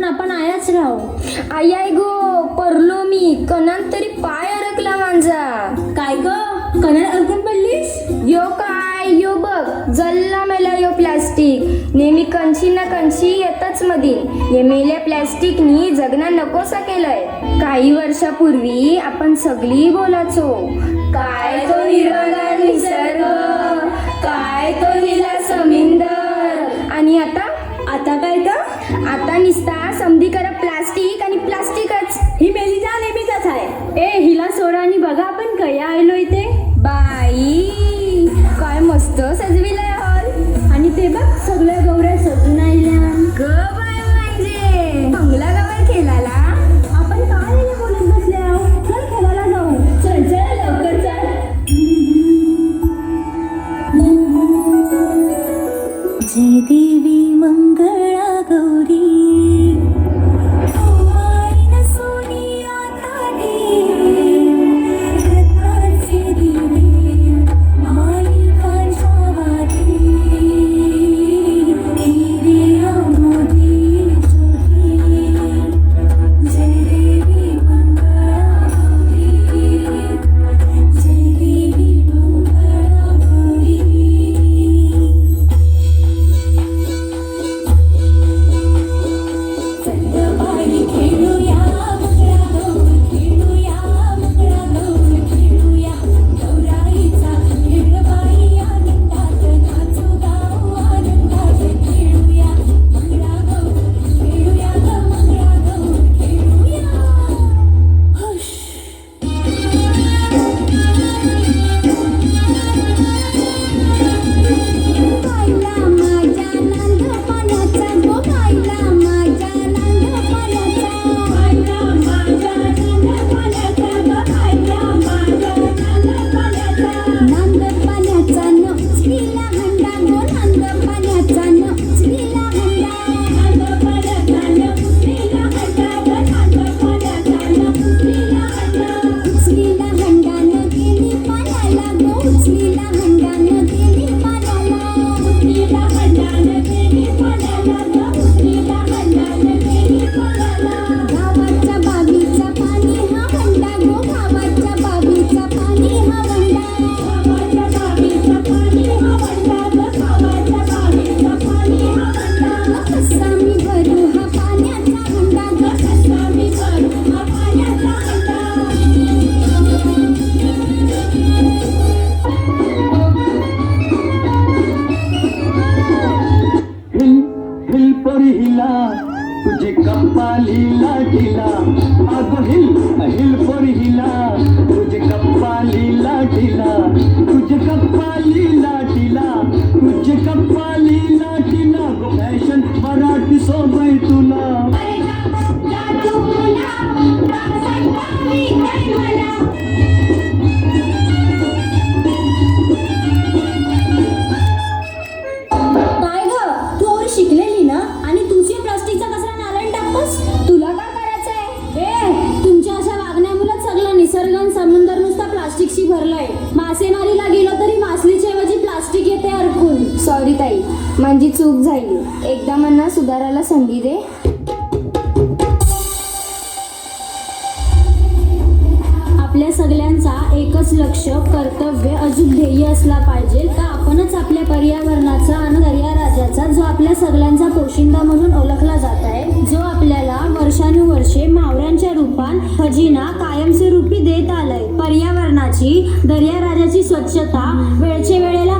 आपण आयाच राहू. आई आय गो परलो मी, कणान तरी पाय अडकला माझा. काय ग, कणात अडकून पडलीस? यो काय यो बघ, जल्ला मेला यो प्लास्टिक. नेहमी कंची ना कंची येतच मधीन. हे मेल्या प्लास्टिकनी जगना नकोसा केलंय. काही वर्षापूर्वी आपण सगळी बोलाचो, काय तो हिरवागार निसर्ग, काय तो हिला समुंदर. आणि आता काय तर आता निसता समधी करा प्लास्टिक आणि प्लास्टिकच. ही मेलीचा नेहमीचाच आहे. ए हिला सोडा आणि बघा आपण कया आलो इथे. बाई काय मस्त सजविलाय हॉल. आणि ते बघ सगळ्या गौऱ्या सजून आल्या. ग बाय म्हणजे चांगला गवर खेळाला. आपण काय बोलत बसल्या आहो? चल खेळायला जाऊ. चल चल लवकर चल. जय देवी मंगळा गौरी, तुझे कपालीला ढिला, अगो हिल हिल पर हिला, तुझे कपालीला ढिला, तुझे कपालीला ढिला, तुझे कपालीला ढिला. गो फॅशन मराठी सोबय तुला. काय ग, तू और शिकलेली ना आणि तुझी प्लास्टिकचा कचरा नाल्यात टाकतोस. तुला काय करायचंय? ए तुमच्या अशा वागण्यामुळे सगळं निसर्ग आणि समुद्र नुसता प्लास्टिकशी भरलंय. मासेमारीला गेलो तरी मासलीच्या ऐवजी प्लास्टिक येते अडकून. सॉरी ताई, माझी चूक झाली. एकदा मला सुधारायला संधी दे. आपल्या सगळ्यांचा एकच लक्ष, कर्तव्य, अजून ध्येय असला पाहिजे का आपणच आपल्या पर्यावरणाचा आणि दर्याराजाचा, जो आपल्या सगळ्यांचा पोशिंदा म्हणून ओळखला जात आहे, जो आपल्याला वर्षानुवर्षे मावळ्यांच्या रूपात खजिना कायमस्वरूपी देत आलाय, पर्यावरणाची, दर्याराजाची स्वच्छता वेळच्या वेळेला